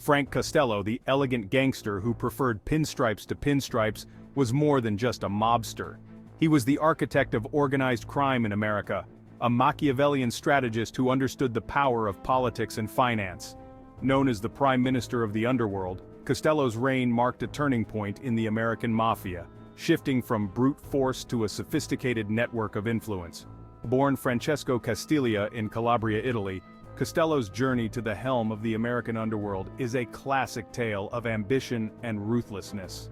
Frank Costello, the elegant gangster who preferred pinstripes to pinstripes, was more than just a mobster. He was the architect of organized crime in America, a Machiavellian strategist who understood the power of politics and finance. Known as the Prime Minister of the Underworld, Costello's reign marked a turning point in the American Mafia, shifting from brute force to a sophisticated network of influence. Born Francesco Castiglia in Calabria, Italy, Costello's journey to the helm of the American underworld is a classic tale of ambition and ruthlessness.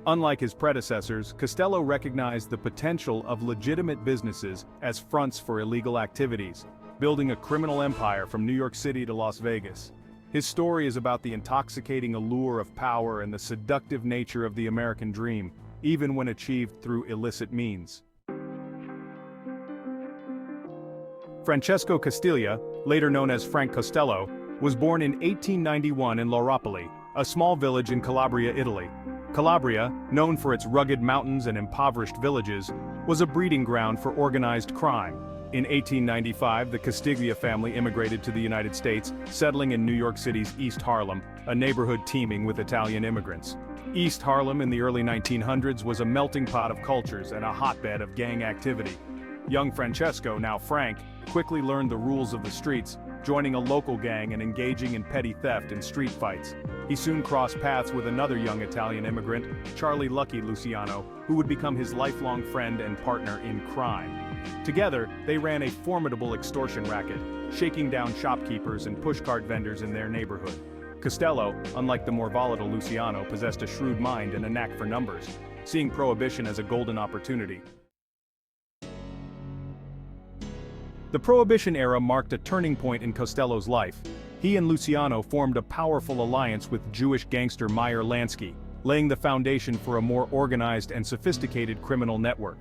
Unlike his predecessors, Costello recognized the potential of legitimate businesses as fronts for illegal activities, building a criminal empire from New York City to Las Vegas. His story is about the intoxicating allure of power and the seductive nature of the American dream, even when achieved through illicit means. Francesco Castiglia, later known as Frank Costello, was born in 1891 in Lauropoli, a small village in Calabria, Italy. Calabria, known for its rugged mountains and impoverished villages, was a breeding ground for organized crime. In 1895, the Castiglia family immigrated to the United States, settling in New York City's East Harlem, a neighborhood teeming with Italian immigrants. East Harlem in the early 1900s was a melting pot of cultures and a hotbed of gang activity. Young Francesco, now Frank, quickly learned the rules of the streets, joining a local gang and engaging in petty theft and street fights. He soon crossed paths with another young Italian immigrant, Charlie "Lucky" Luciano, who would become his lifelong friend and partner in crime. Together, they ran a formidable extortion racket, shaking down shopkeepers and pushcart vendors in their neighborhood. Costello, unlike the more volatile Luciano, possessed a shrewd mind and a knack for numbers, seeing prohibition as a golden opportunity. The Prohibition era marked a turning point in Costello's life. He and Luciano formed a powerful alliance with Jewish gangster Meyer Lansky, laying the foundation for a more organized and sophisticated criminal network.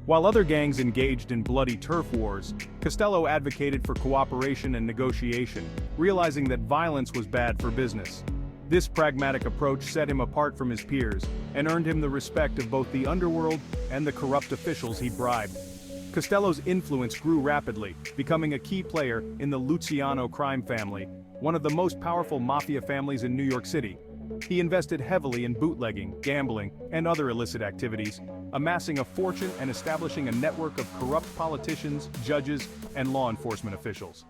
While other gangs engaged in bloody turf wars, Costello advocated for cooperation and negotiation, realizing that violence was bad for business. This pragmatic approach set him apart from his peers, and earned him the respect of both the underworld and the corrupt officials he bribed. Costello's influence grew rapidly, becoming a key player in the Luciano crime family, one of the most powerful mafia families in New York City. He invested heavily in bootlegging, gambling, and other illicit activities, amassing a fortune and establishing a network of corrupt politicians, judges, and law enforcement officials.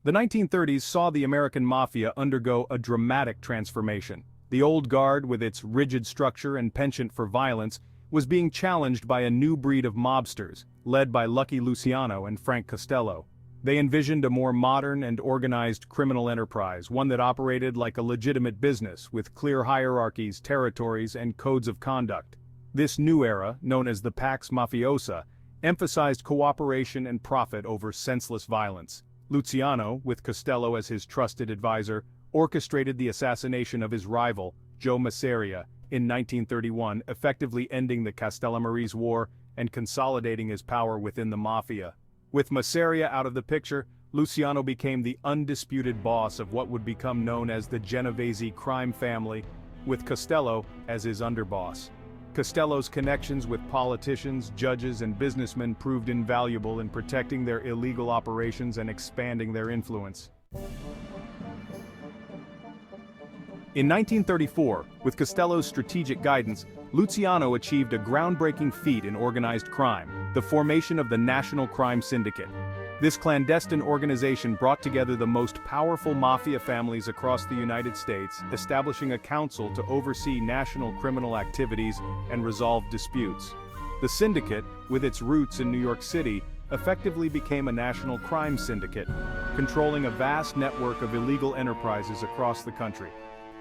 The 1930s saw the American Mafia undergo a dramatic transformation. The old guard, with its rigid structure and penchant for violence, was being challenged by a new breed of mobsters, led by Lucky Luciano and Frank Costello. They envisioned a more modern and organized criminal enterprise, one that operated like a legitimate business, with clear hierarchies, territories, and codes of conduct. This new era, known as the Pax Mafiosa, emphasized cooperation and profit over senseless violence. Luciano, with Costello as his trusted advisor, orchestrated the assassination of his rival, Joe Masseria, in 1931, effectively ending the Castellamarese War and consolidating his power within the Mafia. With Masseria out of the picture, Luciano became the undisputed boss of what would become known as the Genovese crime family, with Costello as his underboss. Costello's connections with politicians, judges, and businessmen proved invaluable in protecting their illegal operations and expanding their influence. In 1934, with Costello's strategic guidance, Luciano achieved a groundbreaking feat in organized crime, the formation of the National Crime Syndicate. This clandestine organization brought together the most powerful mafia families across the United States, establishing a council to oversee national criminal activities and resolve disputes. The syndicate, with its roots in New York City, effectively became a national crime syndicate, controlling a vast network of illegal enterprises across the country.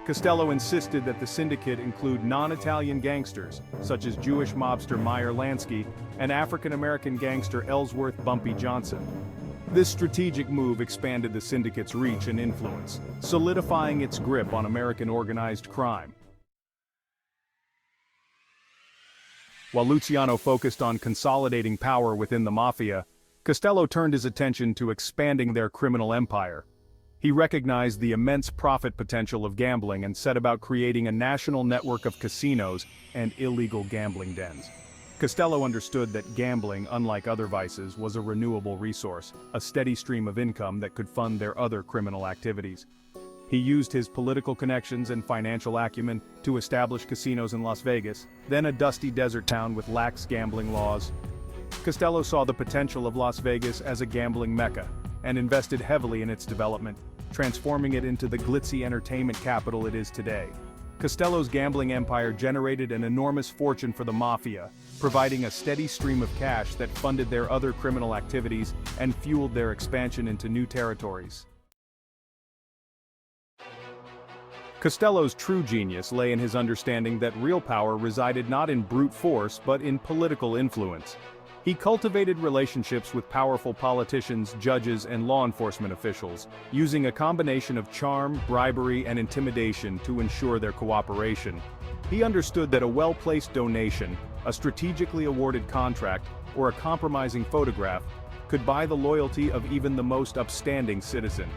Costello insisted that the syndicate include non-Italian gangsters, such as Jewish mobster Meyer Lansky and African-American gangster Ellsworth "Bumpy" Johnson. This strategic move expanded the syndicate's reach and influence, solidifying its grip on American organized crime. While Luciano focused on consolidating power within the Mafia, Costello turned his attention to expanding their criminal empire. He recognized the immense profit potential of gambling and set about creating a national network of casinos and illegal gambling dens. Costello understood that gambling, unlike other vices, was a renewable resource, a steady stream of income that could fund their other criminal activities. He used his political connections and financial acumen to establish casinos in Las Vegas, then a dusty desert town with lax gambling laws. Costello saw the potential of Las Vegas as a gambling mecca, and invested heavily in its development, transforming it into the glitzy entertainment capital it is today. Costello's gambling empire generated an enormous fortune for the Mafia, providing a steady stream of cash that funded their other criminal activities and fueled their expansion into new territories. Costello's true genius lay in his understanding that real power resided not in brute force but in political influence. He cultivated relationships with powerful politicians, judges, and law enforcement officials, using a combination of charm, bribery, and intimidation to ensure their cooperation. He understood that a well-placed donation, a strategically awarded contract, or a compromising photograph could buy the loyalty of even the most upstanding citizen.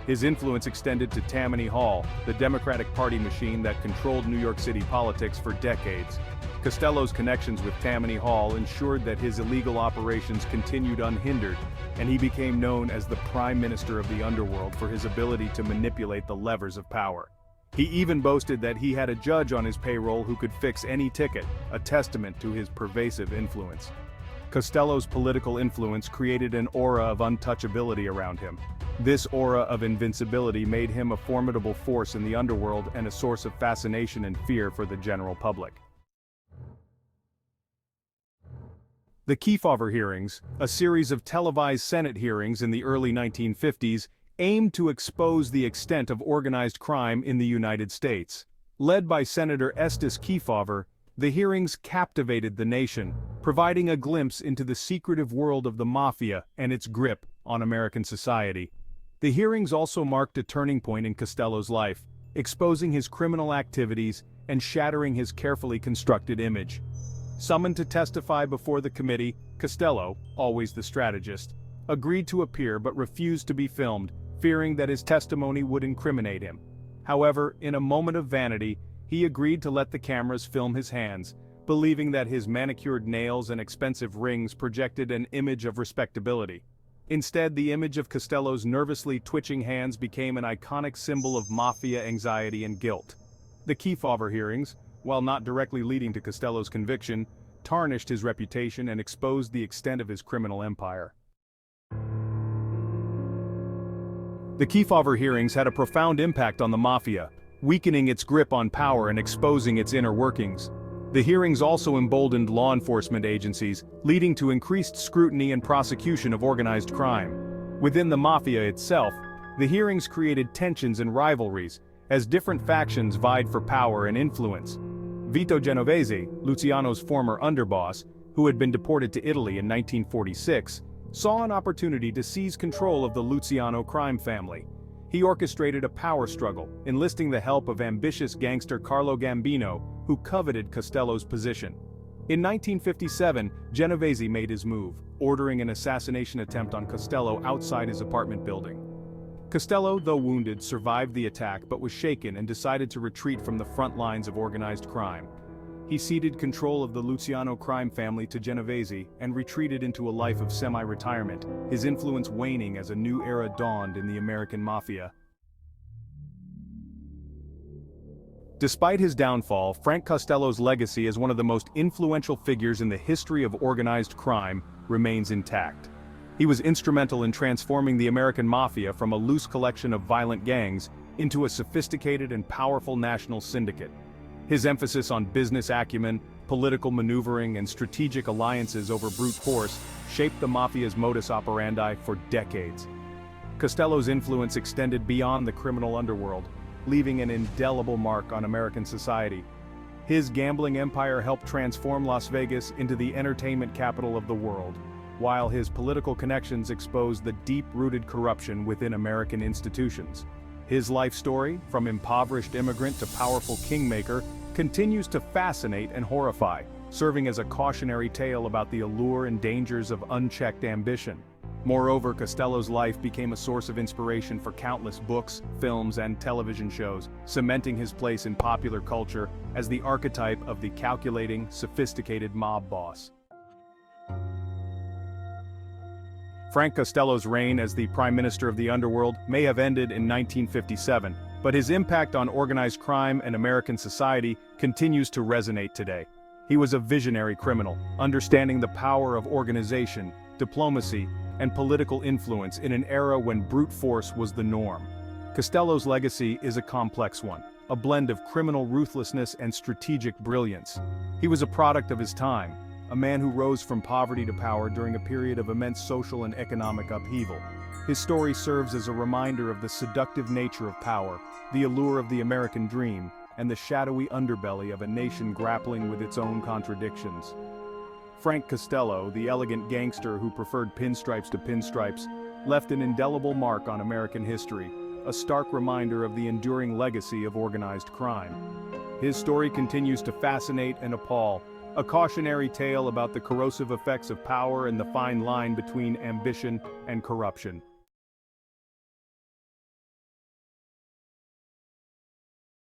His influence extended to Tammany Hall, the Democratic Party machine that controlled New York City politics for decades. Costello's connections with Tammany Hall ensured that his illegal operations continued unhindered, and he became known as the Prime Minister of the Underworld for his ability to manipulate the levers of power. He even boasted that he had a judge on his payroll who could fix any ticket, a testament to his pervasive influence. Costello's political influence created an aura of untouchability around him. This aura of invincibility made him a formidable force in the underworld and a source of fascination and fear for the general public. The Kefauver hearings, a series of televised Senate hearings in the early 1950s, aimed to expose the extent of organized crime in the United States. Led by Senator Estes Kefauver, the hearings captivated the nation, providing a glimpse into the secretive world of the Mafia and its grip on American society. The hearings also marked a turning point in Costello's life, exposing his criminal activities and shattering his carefully constructed image. Summoned to testify before the committee, Costello, always the strategist, agreed to appear but refused to be filmed, fearing that his testimony would incriminate him. However, in a moment of vanity, he agreed to let the cameras film his hands, believing that his manicured nails and expensive rings projected an image of respectability. Instead, the image of Costello's nervously twitching hands became an iconic symbol of Mafia anxiety and guilt. The Kefauver hearings, while not directly leading to Costello's conviction, tarnished his reputation and exposed the extent of his criminal empire. The Kefauver hearings had a profound impact on the Mafia, weakening its grip on power and exposing its inner workings. The hearings also emboldened law enforcement agencies, leading to increased scrutiny and prosecution of organized crime. Within the Mafia itself, the hearings created tensions and rivalries, as different factions vied for power and influence. Vito Genovese, Luciano's former underboss, who had been deported to Italy in 1946, saw an opportunity to seize control of the Luciano crime family. He orchestrated a power struggle, enlisting the help of ambitious gangster Carlo Gambino, who coveted Costello's position. In 1957, Genovese made his move, ordering an assassination attempt on Costello outside his apartment building. Costello, though wounded, survived the attack but was shaken and decided to retreat from the front lines of organized crime. He ceded control of the Luciano crime family to Genovese and retreated into a life of semi-retirement, his influence waning as a new era dawned in the American Mafia. Despite his downfall, Frank Costello's legacy as one of the most influential figures in the history of organized crime remains intact. He was instrumental in transforming the American Mafia from a loose collection of violent gangs into a sophisticated and powerful national syndicate. His emphasis on business acumen, political maneuvering, and strategic alliances over brute force shaped the Mafia's modus operandi for decades. Costello's influence extended beyond the criminal underworld, leaving an indelible mark on American society. His gambling empire helped transform Las Vegas into the entertainment capital of the world, while his political connections exposed the deep-rooted corruption within American institutions. His life story, from impoverished immigrant to powerful kingmaker, continues to fascinate and horrify, serving as a cautionary tale about the allure and dangers of unchecked ambition. Moreover, Costello's life became a source of inspiration for countless books, films, and television shows, cementing his place in popular culture as the archetype of the calculating, sophisticated mob boss. Frank Costello's reign as the Prime Minister of the Underworld may have ended in 1957, but his impact on organized crime and American society continues to resonate today. He was a visionary criminal, understanding the power of organization, diplomacy, and political influence in an era when brute force was the norm. Costello's legacy is a complex one, a blend of criminal ruthlessness and strategic brilliance. He was a product of his time, a man who rose from poverty to power during a period of immense social and economic upheaval. His story serves as a reminder of the seductive nature of power, the allure of the American dream, and the shadowy underbelly of a nation grappling with its own contradictions. Frank Costello, the elegant gangster who preferred pinstripes to pinstripes, left an indelible mark on American history, a stark reminder of the enduring legacy of organized crime. His story continues to fascinate and appall, a cautionary tale about the corrosive effects of power and the fine line between ambition and corruption.